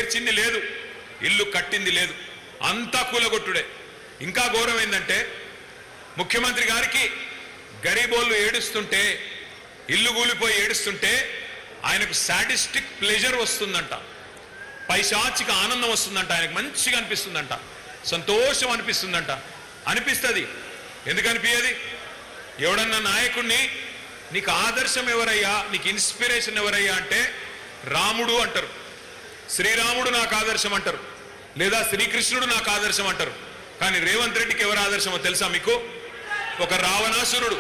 పేర్చింది లేదు, ఇల్లు కట్టింది లేదు, అంతా కూలగొట్టుడే. ఇంకా ఘోరం ఏంటంటే ముఖ్యమంత్రి గారికి గరీబోళ్ళు ఏడుస్తుంటే, ఇల్లు కూలిపోయి ఏడుస్తుంటే ఆయనకు సాడిస్టిక్ ప్లెజర్ వస్తుందంట, పైశాచిక ఆనందం వస్తుందంట, ఆయనకు మంచిగా అనిపిస్తుందంట, సంతోషం అనిపిస్తుందంట. అనిపిస్తుంది. ఎందుకు అనిపించేది? ఎవడన్నా నాయకుడిని నీకు ఆదర్శం ఎవరయ్యా, నీకు ఇన్స్పిరేషన్ ఎవరయ్యా అంటే రాముడు అంటారు, శ్రీరాముడు నాకు ఆదర్శం అంటారు, లేదా శ్రీకృష్ణుడు నాకు ఆదర్శం అంటారు. కానీ రేవంత్ రెడ్డికి ఎవరు ఆదర్శమో తెలుసా మీకు? ఒక రావణాసురుడు,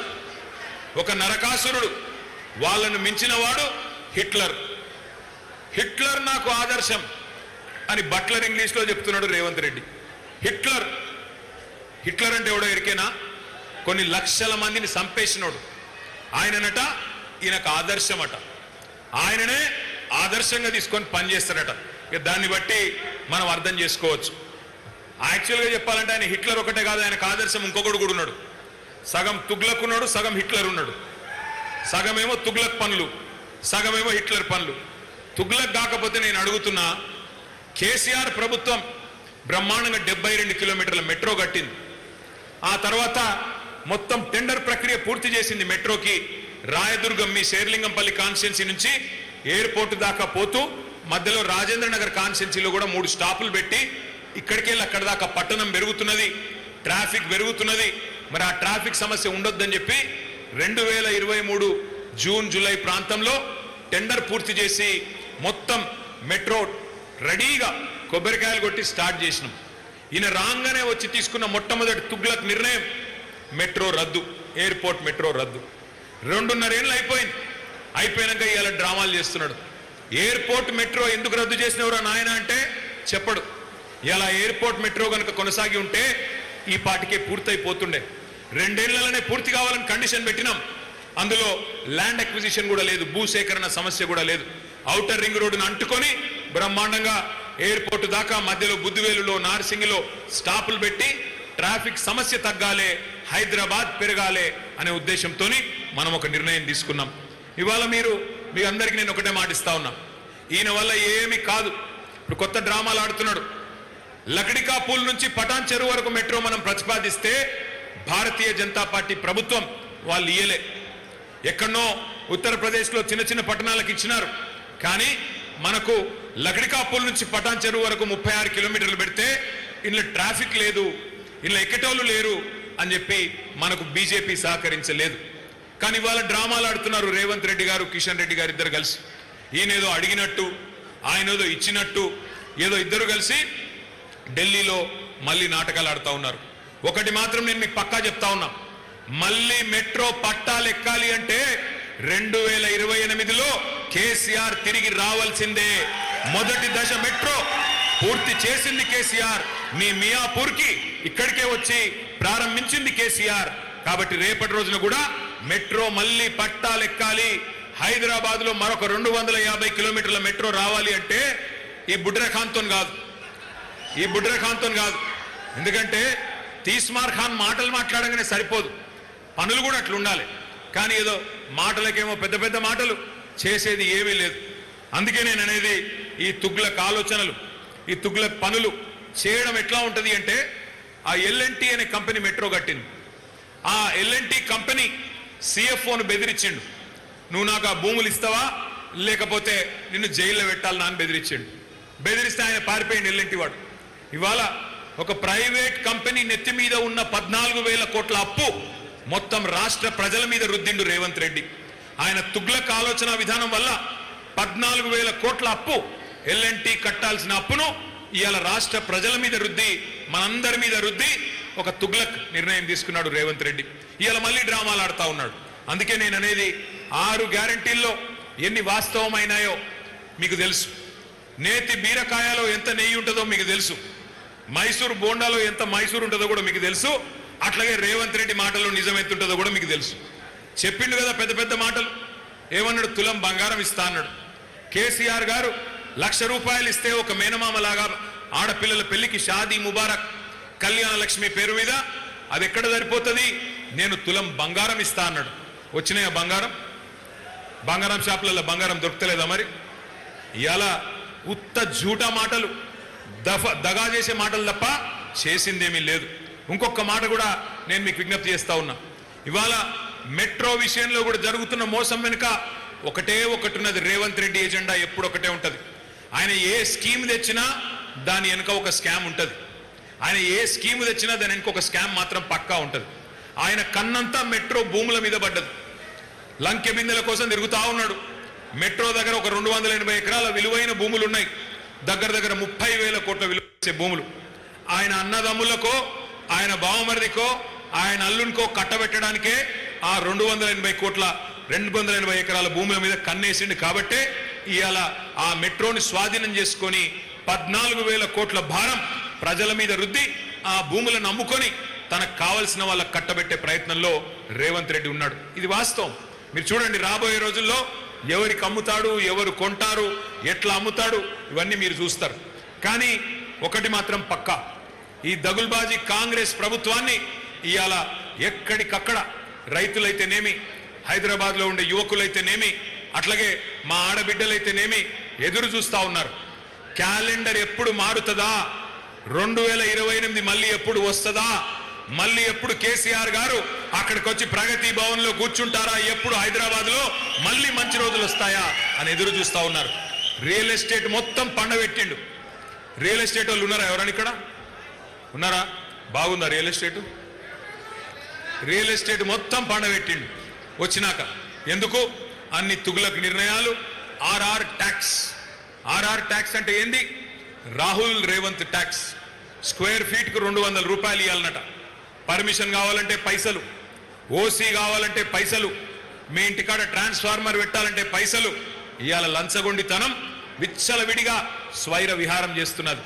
ఒక నరకాసురుడు, వాళ్ళను మించిన వాడు హిట్లర్. హిట్లర్ నాకు ఆదర్శం అని బట్లర్ ఇంగ్లీష్లో చెప్తున్నాడు రేవంత్ రెడ్డి. హిట్లర్ హిట్లర్ అంటే ఎవడో ఎరికేనా? కొన్ని లక్షల మందిని చంపేసినోడు ఆయననట. ఈయనకు ఆదర్శమట, ఆయననే ఆదర్శంగా తీసుకొని పనిచేస్తాడట. ఇక దాన్ని బట్టి మనం అర్థం చేసుకోవచ్చు. యాక్చువల్గా చెప్పాలంటే ఆయన హిట్లర్ ఒకటే కాదు, ఆయనకు ఆదర్శం ఇంకొకడు కూడా ఉన్నాడు. సగం తుగ్లక్ ఉన్నాడు, సగం హిట్లర్ ఉన్నాడు. సగమేమో తుగ్లక్ పనులు, సగమేమో హిట్లర్ పనులు. తుగ్లక్ కాకపోతే నేను అడుగుతున్నా, కేసీఆర్ ప్రభుత్వం బ్రహ్మాండంగా 72 కిలోమీటర్ల మెట్రో కట్టింది. ఆ తర్వాత మొత్తం టెండర్ ప్రక్రియ పూర్తి చేసింది మెట్రోకి. రాయదుర్గం మీ శేర్లింగంపల్లి కాన్స్టిట్యున్సీ నుంచి ఎయిర్పోర్ట్ దాకా పోతూ మధ్యలో రాజేంద్ర నగర్ కాన్స్టిట్యున్సీలో కూడా 3 స్టాపులు పెట్టి ఇక్కడికి వెళ్ళి అక్కడ దాకా పట్టణం పెరుగుతున్నది, ట్రాఫిక్ పెరుగుతున్నది. మరి ఆ ట్రాఫిక్ సమస్య ఉండొద్దని చెప్పి 2023 జూన్ జూలై ప్రాంతంలో టెండర్ పూర్తి చేసి మొత్తం మెట్రో రెడీగా కొబ్బరికాయలు కొట్టి స్టార్ట్ చేసినాం. ఈయన రాగానే వచ్చి తీసుకున్న మొట్టమొదటి తుగ్లక్ నిర్ణయం మెట్రో రద్దు, ఎయిర్పోర్ట్ మెట్రో రద్దు. 2.5 ఏళ్ళు అయిపోయింది. అయిపోయినాక ఇవాళ డ్రామాలు చేస్తున్నాడు. ఎయిర్పోర్ట్ మెట్రో ఎందుకు రద్దు చేసినవరా నాయన అంటే చెప్పడు. ఇలా ఎయిర్పోర్ట్ మెట్రో కనుక కొనసాగి ఉంటే ఈ పాటికే పూర్తయిపోతుండే. 2 ఏళ్లలోనే పూర్తి కావాలని కండిషన్ పెట్టినాం. అందులో ల్యాండ్ అక్విజిషన్ కూడా లేదు, భూసేకరణ సమస్య కూడా లేదు. ఔటర్ రింగ్ రోడ్డును అంటుకొని బ్రహ్మాండంగా ఎయిర్పోర్ట్ దాకా మధ్యలో బుద్దివేలులో, నార్సింగిలో స్టాపులు పెట్టి ట్రాఫిక్ సమస్య తగ్గాలే, హైదరాబాద్ పెరగాలే అనే ఉద్దేశంతో మనం ఒక నిర్ణయం తీసుకున్నాం. ఇవాళ మీ అందరికీ నేను ఒకటే మాటిస్తా ఉన్నా, ఈయన వల్ల ఏమీ కాదు. ఇప్పుడు కొత్త డ్రామాలు ఆడుతున్నాడు. లకడికా పూల్ నుంచి పటాన్ చెరువు వరకు మెట్రో మనం ప్రతిపాదిస్తే భారతీయ జనతా పార్టీ ప్రభుత్వం వాళ్ళు ఇయ్యలే. ఎక్కడనో ఉత్తరప్రదేశ్లో చిన్న చిన్న పట్టణాలకు ఇచ్చినారు. కానీ మనకు లకడికా పూల్ నుంచి పటాన్ చెరువు వరకు 36 కిలోమీటర్లు పెడితే ఇందులో ట్రాఫిక్ లేదు, ఇందులో ఎక్కటోళ్ళు లేరు అని చెప్పి మనకు బీజేపీ సహకరించలేదు. కానీ ఇవాళ డ్రామాలు ఆడుతున్నారు రేవంత్ రెడ్డి గారు, కిషన్ రెడ్డి గారు ఇద్దరు కలిసి. ఈయనేదో అడిగినట్టు, ఆయనేదో ఇచ్చినట్టు, ఏదో ఇద్దరు కలిసి ఢిల్లీలో మళ్ళీ నాటకాలు ఆడుతూ ఉన్నారు. ఒకటి మాత్రం నేను మీకు పక్కా చెప్తా ఉన్నా, మళ్ళీ మెట్రో పట్టాలు ఎక్కాలి అంటే 2028లో కేసీఆర్ తిరిగి రావాల్సిందే. మొదటి దశ మెట్రో పూర్తి చేసింది కేసీఆర్. మీ మియాపూర్కి ఇక్కడికే వచ్చి ప్రారంభించింది కేసీఆర్. కాబట్టి రేపటి రోజున కూడా మెట్రో మళ్ళీ పట్టాలు ఎక్కాలి. హైదరాబాద్ లో మరొక 250 కిలోమీటర్ల మెట్రో రావాలి అంటే ఈ బుడ్రఖాన్తో కాదు, ఈ బుడ్రఖాన్తో కాదు. ఎందుకంటే తీస్మార్ ఖాన్ మాటలు మాట్లాడగానే సరిపోదు, పనులు కూడా అట్లా ఉండాలి. కానీ ఏదో మాటలకేమో పెద్ద పెద్ద మాటలు, చేసేది ఏమీ లేదు. అందుకే నేను అనేది ఈ తుగ్లక్ ఆలోచనలు, ఈ తుగ్లక్ పనులు చేయడం ఎట్లా ఉంటుంది అంటే, ఆ ఎల్ఎన్టీ అనే కంపెనీ మెట్రో కట్టింది. ఆ ఎల్ఎన్టీ కంపెనీ సిఎఫ్ఓను బెదిరించిండు, నువ్వు నాకు ఆ భూములు ఇస్తావా లేకపోతే నిన్ను జైల్లో పెట్టాలని అని బెదిరించిండు. బెదిరిస్తే ఆయన పారిపోయింది ఎల్ఎన్టీ వాడు. ఇవాళ ఒక ప్రైవేట్ కంపెనీ నెత్తి మీద ఉన్న 14,000 కోట్ల అప్పు మొత్తం రాష్ట్ర ప్రజల మీద రుద్దిండు రేవంత్ రెడ్డి. ఆయన తుగ్లక్ ఆలోచన విధానం వల్ల 14,000 కోట్ల అప్పు, ఎల్ఎన్టీ కట్టాల్సిన అప్పును ఇవాళ రాష్ట్ర ప్రజల మీద రుద్ది, మనందరి మీద రుద్ది ఒక తుగ్లక్ నిర్ణయం తీసుకున్నాడు రేవంత్ రెడ్డి. ఇవాళ మళ్ళీ డ్రామాలు ఆడుతూ ఉన్నాడు. అందుకే నేను అనేది 6 గ్యారంటీల్లో ఎన్ని వాస్తవమైనాయో మీకు తెలుసు. నేతి బీరకాయలో ఎంత నెయ్యి ఉంటుందో మీకు తెలుసు. మైసూరు బోండాలో ఎంత మైసూరు ఉంటుందో కూడా మీకు తెలుసు. అట్లాగే రేవంత్ రెడ్డి మాటలో నిజం ఎంత ఉంటుందో కూడా మీకు తెలుసు. చెప్పిండు కదా పెద్ద పెద్ద మాటలు. ఏమన్నాడు? తులం బంగారం ఇస్తా అన్నాడు. కేసీఆర్ గారు 1,00,000 రూపాయలు ఇస్తే ఒక మేనమామలాగా ఆడపిల్లల పెళ్లికి షాదీ ముబారక్ కళ్యాణ లక్ష్మి పేరు మీద అది ఎక్కడ సరిపోతుంది, నేను తులం బంగారం ఇస్తా అన్నాడు. వచ్చినాయా బంగారం? బంగారం షాపులలో బంగారం దొరకలేదా? మరి ఇవాళ ఉత్త జూటా మాటలు, దగా చేసే మాటలు తప్ప చేసిందేమీ లేదు. ఇంకొక మాట కూడా నేను మీకు విజ్ఞప్తి చేస్తా ఉన్నా. ఇవాళ మెట్రో విషయంలో కూడా జరుగుతున్న మోసం వెనుక ఒకటే ఒకటి ఉన్నది. రేవంత్ రెడ్డి ఎజెండా ఎప్పుడు ఒకటే ఉంటుంది. ఆయన ఏ స్కీమ్ తెచ్చినా దాని వెనుక ఒక స్కామ్ ఉంటుంది. ఆయన ఏ స్కీమ్ తెచ్చినా దాని వెనుక ఒక స్కామ్ మాత్రం పక్కా ఉంటుంది. ఆయన కన్నంతా మెట్రో భూముల మీద పడ్డది. లంకె బిందెల కోసం తిరుగుతా ఉన్నాడు. మెట్రో దగ్గర ఒక 280 ఎకరాల విలువైన భూములు ఉన్నాయి. దగ్గర 30,000 కోట్ల విలువ చేసే భూములు. ఆయన అన్నదమ్ములకో, ఆయన బావమరిదికో, ఆయన అల్లునికో కట్టబెట్టడానికే ఆ 280 ఎకరాల భూముల మీద కన్నేసిండు. కాబట్టే ఇవాళ ఆ మెట్రోని స్వాధీనం చేసుకొని 14,000 కోట్ల భారం ప్రజల మీద రుద్ది ఆ భూములను అమ్ముకొని తనకు కావలసిన వాళ్ళకు కట్టబెట్టే ప్రయత్నంలో రేవంత్ రెడ్డి ఉన్నాడు. ఇది వాస్తవం. మీరు చూడండి, రాబోయే రోజుల్లో ఎవరికి అమ్ముతాడు, ఎవరు కొంటారు, ఎట్లా అమ్ముతాడు, ఇవన్నీ మీరు చూస్తారు. కానీ ఒకటి మాత్రం పక్కా, ఈ దగుల్బాజీ కాంగ్రెస్ ప్రభుత్వాన్ని ఇవాళ ఎక్కడికక్కడ రైతులైతేనేమి, హైదరాబాద్లో ఉండే యువకులైతేనేమి, అట్లాగే మా ఆడబిడ్డలైతేనేమి ఎదురు చూస్తా ఉన్నారు. క్యాలెండర్ ఎప్పుడు మారుతుందా, 2028 మళ్ళీ ఎప్పుడు వస్తుందా, మళ్ళీ ఎప్పుడు కేసీఆర్ గారు అక్కడికి వచ్చి ప్రగతి భవన్ లో కూర్చుంటారా, ఎప్పుడు హైదరాబాద్ లో మళ్ళీ మంచి రోజులు వస్తాయా అని ఎదురు చూస్తా ఉన్నారు. రియల్ ఎస్టేట్ మొత్తం పండబెట్టిండు. రియల్ ఎస్టేట్ వాళ్ళు ఉన్నారా? ఎవరని ఇక్కడ ఉన్నారా? బాగుందా రియల్ ఎస్టేట్? రియల్ ఎస్టేట్ మొత్తం పండబెట్టిండు వచ్చినాక. ఎందుకు? అన్ని తుగులక్ నిర్ణయాలు. RR tax. ఆర్ఆర్ ట్యాక్స్ అంటే ఏంది? Rahul Revanth tax. Square feet కు 200 రూపాయలు ఇవ్వాలన్నట. పర్మిషన్ కావాలంటే పైసలు, ఓసీ కావాలంటే పైసలు, మీ ఇంటికాడ ట్రాన్స్ఫార్మర్ పెట్టాలంటే పైసలు. ఇవాళ లంచగొండితనం విచ్చలవిడిగా స్వైర విహారం చేస్తున్నది.